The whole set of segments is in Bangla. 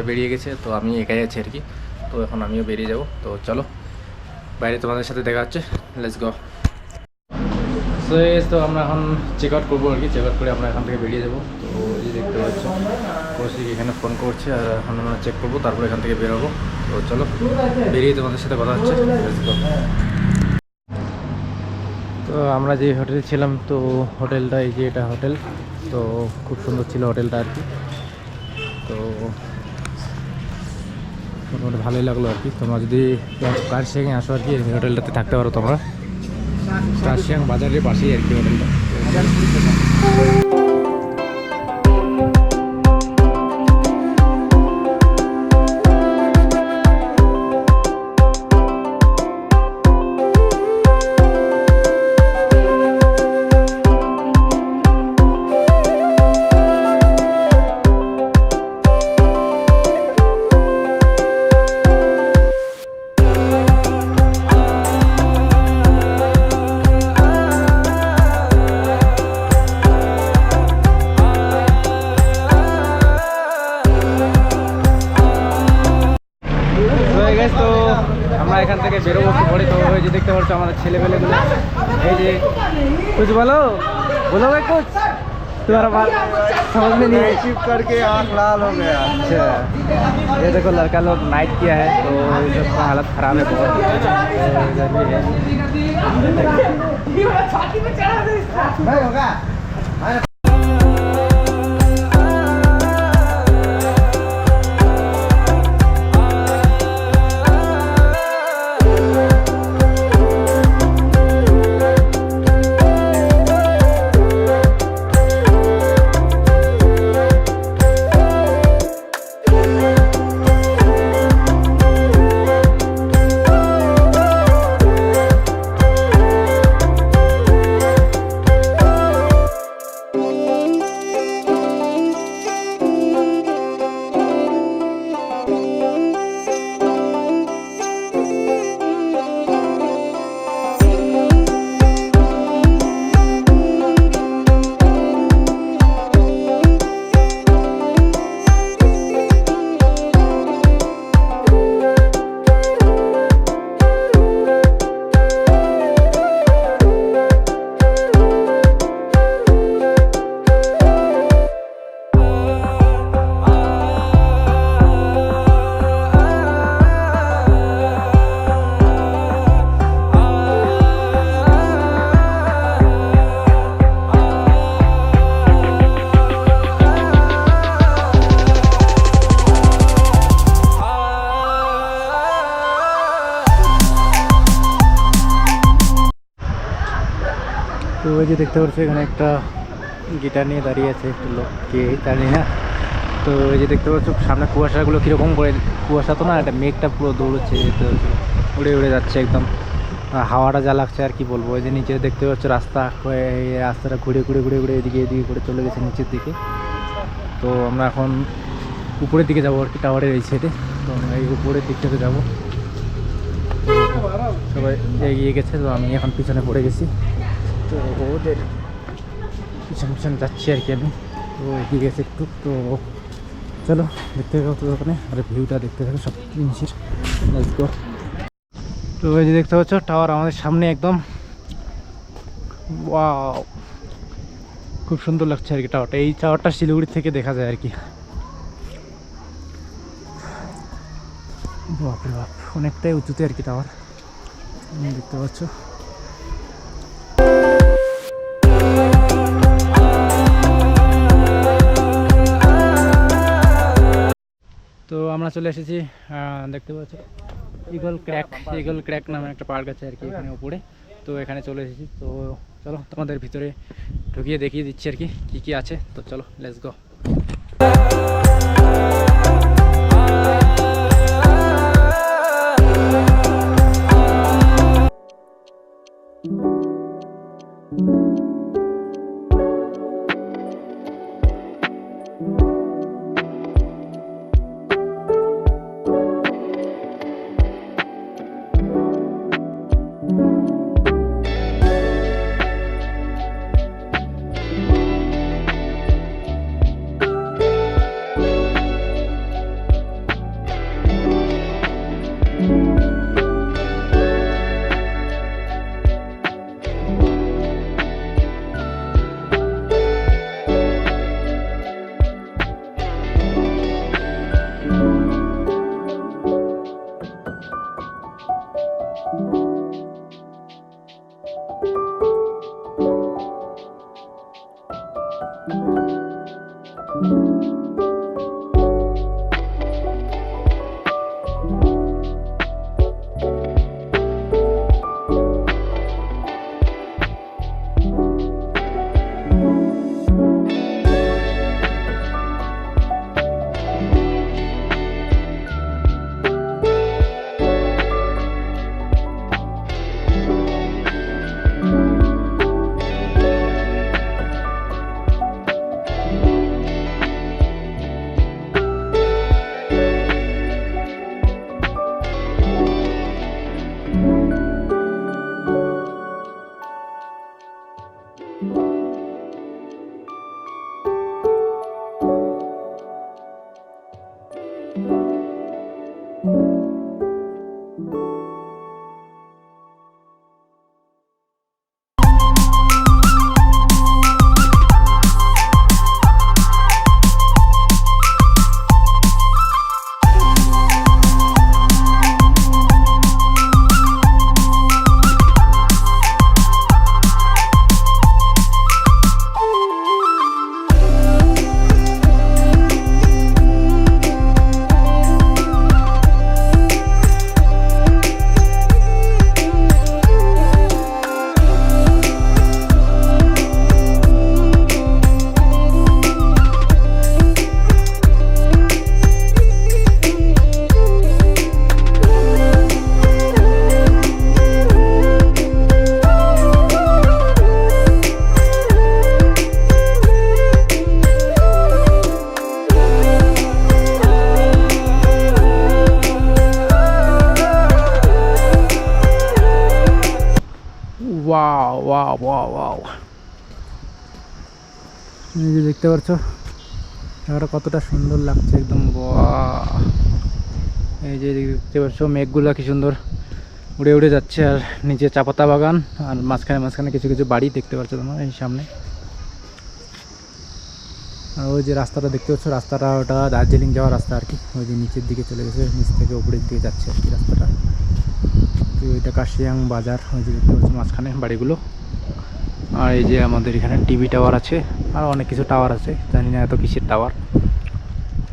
বেরিয়ে গেছে, তো আমি একাই আছি আর কি। তো এখন আমিও বেরিয়ে যাব। তো চলো বাইরে তোমাদের সাথে দেখা হচ্ছে, লেটস গো। তো আমরা এখন চেক আউট করবো আর কি। চেক আউট করে আমরা এখান থেকে বেরিয়ে যাবো। তো এই দেখতে পাচ্ছ কৌশিক এখানে ফোন করছে, আর এখন আমরা চেক করবো, তারপরে এখান থেকে বেরোবো। তো চলো বেরিয়ে তোমাদের সাথে কথা হচ্ছে, লেটস গো। তো আমরা যে হোটেলে ছিলাম, তো হোটেলটা এই যে এটা হোটেল। তো খুব সুন্দর ছিল হোটেলটা আর কি। তো মোটামুটি ভালোই লাগলো আর কি। তোমরা যদি কার্শিয়াংয়ে আসো আর কি, এই হোটেলটাতে থাকতে পারো তোমরা। কার্শিয়াং বাজারের পাশেই আর কি হোটেলটা। তো আমরা এখান থেকে বেরোবো একটু পরে। তো ওই যে দেখতে পাচ্ছ আমাদের ছেলেপেলেগুলো, এই যে कुछ बोलो बोलो भाई कुछ तुम्हारा बात समझ में नहीं शिफ्ट करके आँख लाल हो गया। अच्छा ये देखो लड़का लोग नाइट किया है, तो ये सब हालत खराब है बहुत। नहीं होगा। তো ওই যে দেখতে পাচ্ছি এখানে একটা গিটার নিয়ে দাঁড়িয়ে আছে একটা লোক, কে জানি না। তো এই যে দেখতে পাচ্ছ সামনে কুয়াশাগুলো কীরকম করে, কুয়াশা তো না, একটা মেঘটা পুরো দৌড়চ্ছে, উড়ে উড়ে যাচ্ছে একদম। হাওয়াটা যা লাগছে আর কি বলবো। ওই যে নিচে দেখতে পাচ্ছ রাস্তা, এই রাস্তাটা ঘুরে ঘুরে ঘুরে ঘুরে এদিকে এদিকে করে চলে গেছে নিচের দিকে। তো আমরা এখন উপরের দিকে যাবো আর কি, টাওয়ারের এই সাইডে। তো আমরা এই উপরের দিকটাতে যাবো। সবাই এগিয়ে গেছে, তো আমি এখন পিছনে পড়ে গেছি। তো ওদের পিছন পিছনে যাচ্ছি আর কি আমি। তো এগিয়ে গেছে একটু। তো চলো দেখতে থাকো ওখানে, আর ভিউটা দেখতে থাকো সব জিনিসের। Let's go. তো এই যে দেখতে পাচ্ছ টাওয়ার আমাদের সামনে একদম, ওয়াও খুব সুন্দর লাগছে আর কি টাওয়ারটা। এই টাওয়ারটা শিলিগুড়ি থেকে দেখা যায় আর কি। বাপরে বাপ, অনেকটাই উঁচুতে আর কি টাওয়ার, দেখতে পাচ্ছ। তো আমরা চলে এসেছি, দেখতে পাচ্ছ ইগল ক্র্যাক নামে একটা পার্ক আছে আর কি এখানে উপরে। তো এখানে চলে এসেছি। তো চলো তোমাদের ভিতরে ঢুকিয়ে দেখিয়ে দিচ্ছি আর কি কী কী আছে। তো চলো let's go. Wow wow wow wow, এই যে দেখতে পাচ্ছ জায়গাটা কতটা সুন্দর লাগছে একদম। বাহ, এই যে দেখতে পাচ্ছ মেঘগুলো কি সুন্দর উড়ে উড়ে যাচ্ছে, আর নিচে চা পাতা বাগান, আর মাঝখানে মাঝখানে কিছু কিছু বাড়ি দেখতে পাচ্ছ তোমরা এই সামনে। আর ওই যে রাস্তাটা দেখতে পাচ্ছ, রাস্তাটা ওটা দার্জিলিং যাওয়ার রাস্তা আর কি, ওই যে নিচের দিকে চলে গেছে, নিচ থেকে উপরের দিকে যাচ্ছে আর কি রাস্তাটা। তো এটা কাশিয়াং বাজার, ওই যে দেখতে পাচ্ছ মাঝখানে বাড়িগুলো। আর এই যে আমাদের এখানে টিভি টাওয়ার আছে, আর অনেক কিছু টাওয়ার আছে, জানি না এত কিসের টাওয়ার।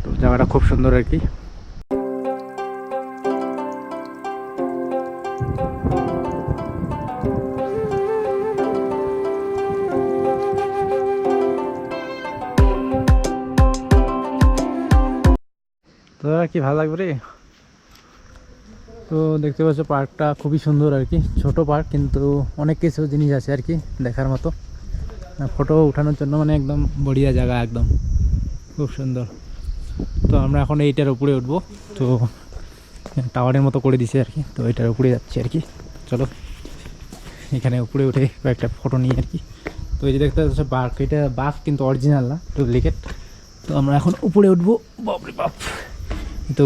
তো জায়গাটা খুব সুন্দর আর কি। তো আর কি ভালো লাগবে রে। তো দেখতে পাচ্ছ পার্কটা খুবই সুন্দর আর কি, ছোট পার্ক কিন্তু অনেক কিছু জিনিস আছে আর কি দেখার মতো, ফটো ওঠানোর জন্য মানে একদম বড়িয়া জায়গা, একদম খুব সুন্দর। তো আমরা এখন এইটার উপরে উঠবো, তো টাওয়ারের মতো করে দিছে আর কি, তো এটার উপরে যাচ্ছি আর কি। চলো এখানে উপরে উঠে কয়েকটা ফটো নিই আর কি। তো এই যে দেখতে পাচ্ছ বাঘ, এটা বাঘ কিন্তু অরিজিনাল না, ডুপ্লিকেট। তো আমরা এখন উপরে উঠবো, বাপরে বাপ। তো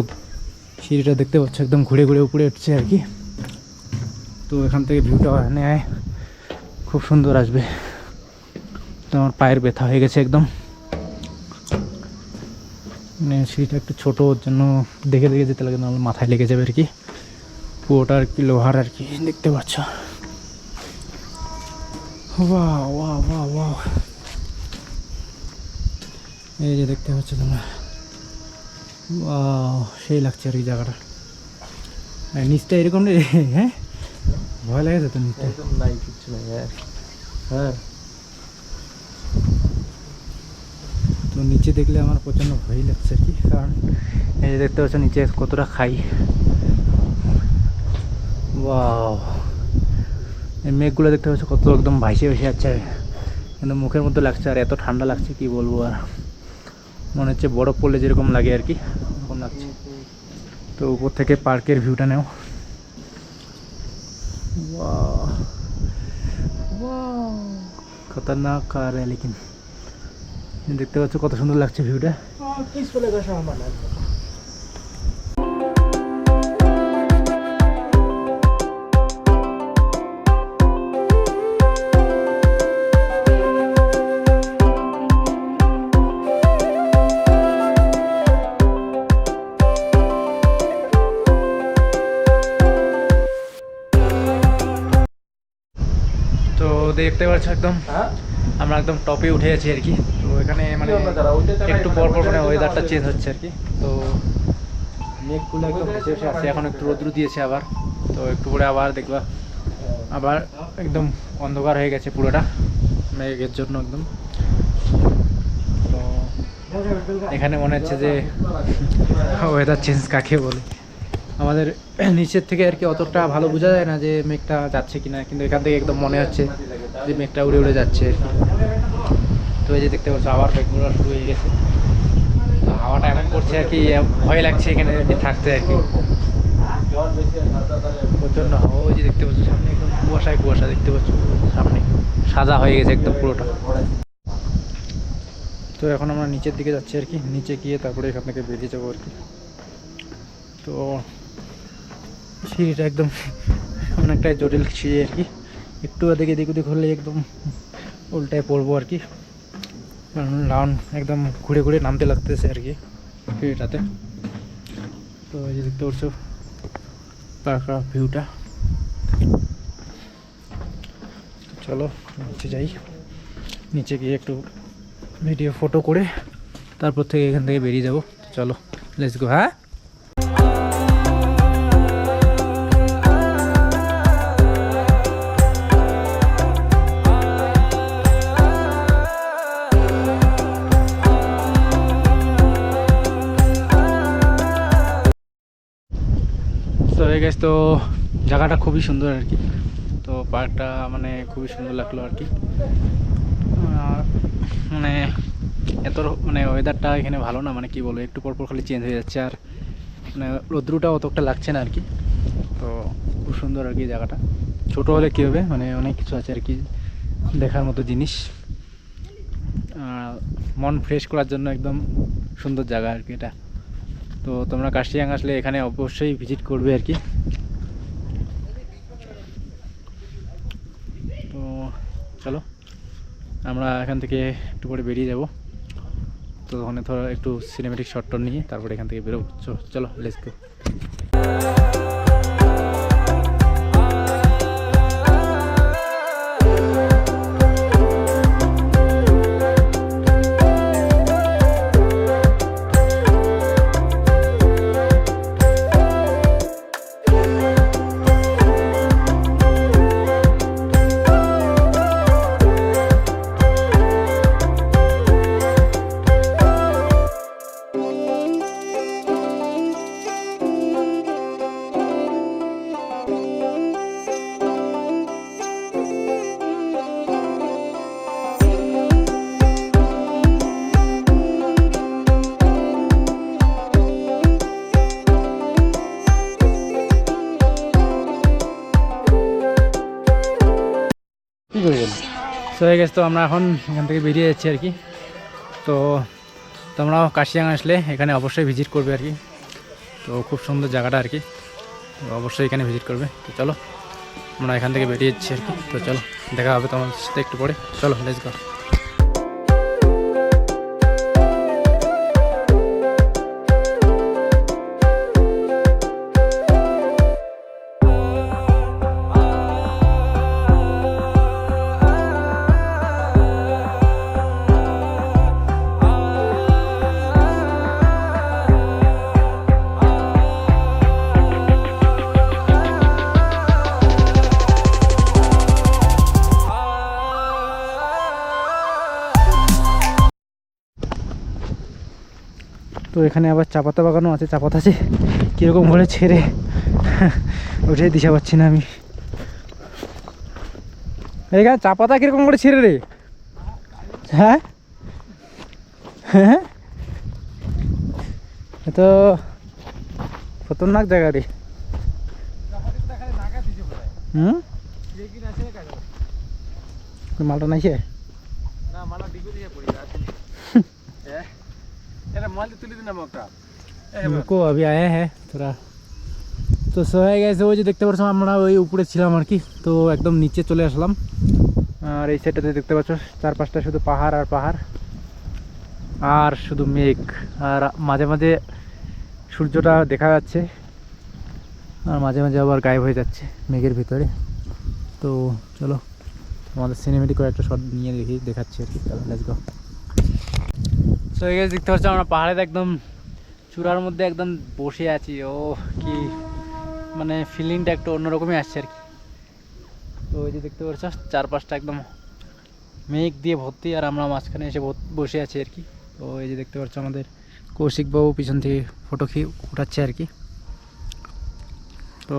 সিঁড়িটা দেখতে পাচ্ছ একদম ঘুরে ঘুরে উপরে উঠছে আর কি। তো এখান থেকে ভিউটা নেয় খুব সুন্দর আসবে। তো আমার পায়ের ব্যথা হয়ে গেছে একদম, মানে সিঁড়িটা একটু ছোটো, ওর জন্য দেখে দেখে যেতে লাগে, নাহলে মাথায় লেগে যাবে আর কি। পুরোটা আর কি লোহার আর কি, দেখতে পাচ্ছ। ওয়াও ওয়াও ওয়াও ওয়াও, এই যে দেখতে পাচ্ছ তোমরা, ওয়াও সেই লাগছে আর এই জায়গাটা। নিচটা এরকম রে, হ্যাঁ ভয় লাগে তো নিচটা, একদম নাই কিছু নাই। হ্যাঁ তো নিচে দেখলে আমার প্রচণ্ড ভয় লাগছে আর কি, কারণ এই যে দেখতে পাচ্ছ নিচে কতটা খাই। ওয়াও, এই মেঘগুলো দেখতে পাচ্ছ কত একদম ভাসে ভেসে যাচ্ছে, কিন্তু মুখের মধ্যে লাগছে, আর এত ঠান্ডা লাগছে কি বলবো। আর মনে হচ্ছে বরফ পড়লে যেরকম লাগে আর কি, এরকম লাগছে। তো উপর থেকে পার্কের ভিউটা নেও। वाह वाह खतरनाक कार है लेकिन দেখতে পাচ্ছ কত সুন্দর লাগছে ভিউটা। তো দেখতে পাচ্ছ একদম আমরা একদম টপে উঠে আছি আর কি। তো এখানে মানে একটু পর পর মানে ওয়েদারটা চেঞ্জ হচ্ছে আর কি। তো মেঘগুলো একদম ভেসে ভেসে আসছে, এখন একটু রোদ্রু দিয়েছে আবার, তো একটু পরে আবার দেখবা আবার একদম অন্ধকার হয়ে গেছে পুরোটা মেঘের জন্য একদম। তো এখানে মনে হচ্ছে যে ওয়েদার চেঞ্জ কাকে বলে, আমাদের নিচের থেকে আর কি অতটা ভালো বোঝা যায় না যে মেঘটা যাচ্ছে কিনা, কিন্তু এখান থেকে একদম মনে হচ্ছে যে মেঘটা উড়ে উড়ে যাচ্ছে আর কি। তো এই যে দেখতে পাচ্ছ আবার মেঘগুলো শুরু হয়ে গেছে, তো হাওয়াটা এমন করছে আর কি, ভয় লাগছে এখানে আর কি থাকতে আর কি, প্রচণ্ড হাওয়া। ওই যে দেখতে পাচ্ছ সামনে একদম কুয়াশায় কুয়াশা দেখতে পাচ্ছ, সামনে সাদা হয়ে গেছে একদম পুরোটা। তো এখন আমরা নিচের দিকে যাচ্ছি আর কি, নিচে গিয়ে তারপরে এখান থেকে বেরিয়ে যাবো আর কি। তো সিঁড়িটা একদম অনেকটাই জটিল সিঁড়ি আর কি, একটু এদিকে এদিক ওদিক হলে একদম উল্টায় পড়বো আর কি, রাউন্ড একদম ঘুরে ঘুরে নামতে লাগতেছে আর কি সিঁড়িটাতে। তো এই যে দেখতে পাচ্ছো পার্কা ভিউটা। চলো নিচে যাই, নিচে গিয়ে একটু ভিডিও ফটো করে তারপর থেকে এখান থেকে বেরিয়ে যাবো। চলো লেটস গো। হ্যাঁ তো হয়ে গেছে, তো জায়গাটা খুবই সুন্দর আর কি, তো পার্কটা মানে খুবই সুন্দর লাগলো আর কি। মানে এত মানে ওয়েদারটা এখানে ভালো না, মানে কি বলবো, একটু পরপর খালি চেঞ্জ হয়ে যাচ্ছে, আর মানে রৌদ্রটাও অতটা লাগছে না আর কি। তো খুব সুন্দর আর কি জায়গাটা, ছোটো হলে কী হবে, মানে অনেক কিছু আছে আর কি দেখার মতো জিনিস, মন ফ্রেশ করার জন্য একদম সুন্দর জায়গা আর কি এটা। তো তোমরা কার্শিয়াং আসলে এখানে অবশ্যই ভিজিট করবে আর কি। তো চলো আমরা এখান থেকে একটু পরে বেরিয়ে যাব, তো ওখানে ধরো একটু সিনেমেটিক শট টট নিয়ে তারপরে এখান থেকে বেরোবো। চলো লেটস গো। সো হয়ে গেছে, তো আমরা এখন এখান থেকে বেরিয়ে যাচ্ছি আর কি। তো তোমরাও কার্শিয়াং আসলে এখানে অবশ্যই ভিজিট করবে আর কি, তো খুব সুন্দর জায়গাটা আর কি, তো অবশ্যই এখানে ভিজিট করবে। তো চলো আমরা এখান থেকে বেরিয়ে যাচ্ছি আর কি। তো চলো দেখা হবে তোমার সাথে একটু পরে, চলো লেটস গো। তো এখানে আবার চা পাতা বাগানও আছে, চা পাতা আছে কীরকম করে ছেড়ে ওটাই দিশা পাচ্ছি না আমি। এখানে চা পাতা কীরকম করে ছেড়ে রে? হ্যাঁ হ্যাঁ, এ তো খতরনাক জায়গা রে। মালটা নাইছে को अभी आया है थोड़ा। তো সো হয়ে গেছে, ওই যে দেখতে পাচ্ছ আমরা ওই উপরে ছিলাম আর কি, তো একদম নিচে চলে আসলাম। আর এই সাইডটাতে দেখতে পাচ্ছ চারপাশটা শুধু পাহাড় আর পাহাড়, আর শুধু মেঘ, আর মাঝে মাঝে সূর্যটা দেখা যাচ্ছে, আর মাঝে মাঝে আবার গায়েব হয়ে যাচ্ছে মেঘের ভিতরে। তো চলো আমাদের সিনেমেটিক একটা শট নিয়ে দেখাচ্ছি আর কি, চলো লেটস গো। সো এই guys দেখতে পাচ্ছ আমরা পাহাড়ের একদম চূড়ার মধ্যে একদম বসে আছি। ও কি মানে ফিলিংটা একটু অন্যরকমই আসছে আর কি। তো এই যে দেখতে পাচ্ছ চারপাশটা একদম মেঘ দিয়ে ভর্তি, আর আমরা মাঝখানে এসে বসে আছি আর কি। তো এই যে দেখতে পাচ্ছ আমাদের কৌশিকবাবু পিছন থেকে ফটো উঠাচ্ছে আর কি। তো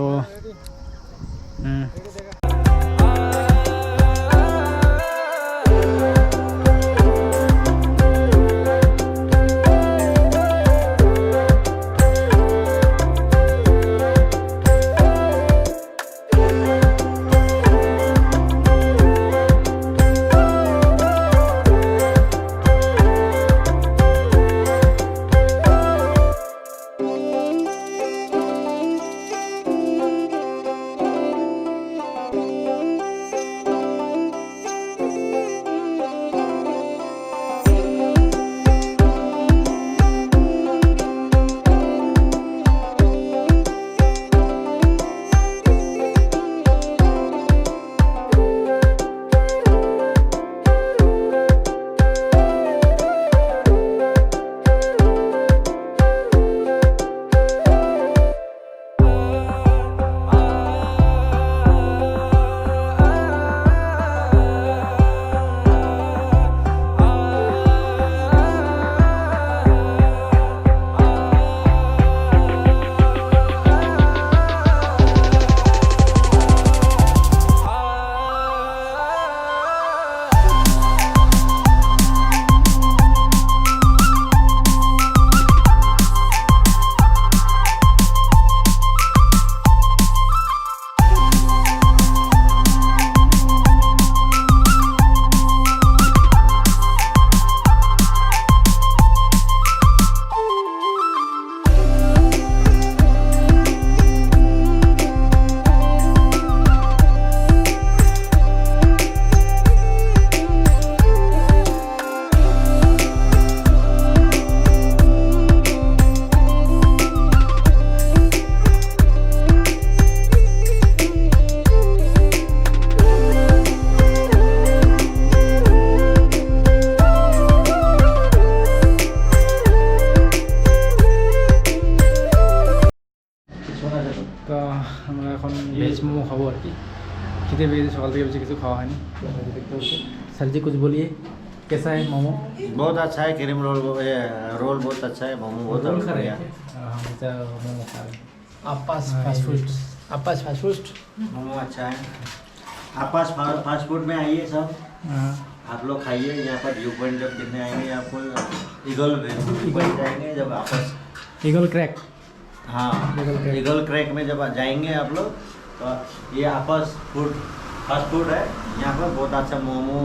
আমরা এখন ভেজ মোমো খাবো আর কি। খিদে পেয়েছে সকাল থেকে বেশি কিছু খাওয়া হয়নি। দেখতে পাচ্ছি স্যার জি कुछ बोलिए कैसा है मोमो? बहुत अच्छा है। क्रीम रोल रोल बहुत अच्छा है। मोमो बहुत रोल खा रहे बढ़िया हैं हम तो मोमो खा रहे हैं। आपास फास्ट फूड, आपास फास्ट फूड। मोमो अच्छा है। आप पास फास्ट फूड में आइए सब, हाँ, आप लोग खाइए। यहाँ पर व्यू पॉइंट जब देखने आएंगे आपको ईगल पॉइंट जाएंगे जब आपस ईगल क्रैक। हाँ ईगल क्रैक में जब जाएंगे आप लोग तो ये आपस फूड फास्ट फूड है। यहाँ पर बहुत अच्छा मोमो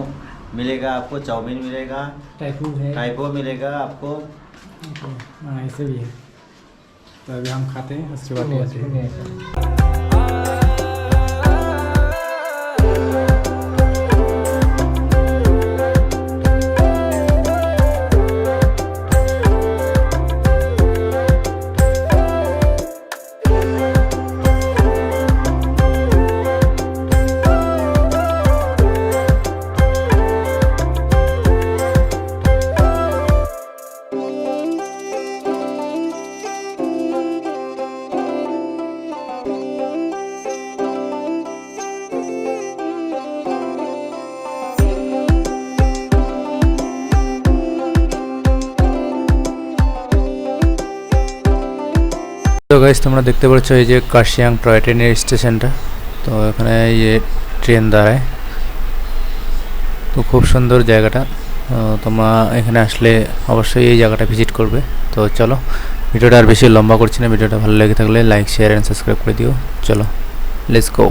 मिलेगा आपको, चाउमीन मिलेगा, टाइपू है, टाइपो मिलेगा आपको। हाँ ऐसे भी है। तो अभी हम खाते हैं उसके बाद आते हैं। তো গাইস তোমরা দেখতে পাচ্ছ এই যে কার্শিয়াং টয় ট্রেনের স্টেশনটা। তো এখানে এই যে ট্রেন দাঁড়ায়। তো খুব সুন্দর জায়গাটা। তোমরা এখানে আসলে অবশ্যই এই জায়গাটা ভিজিট করবে। তো চলো ভিডিওটা আর বেশি লম্বা করছি না। ভিডিওটা ভালো লেগে থাকলে লাইক শেয়ার এন্ড সাবস্ক্রাইব করে দিও। চলো লেটস গো।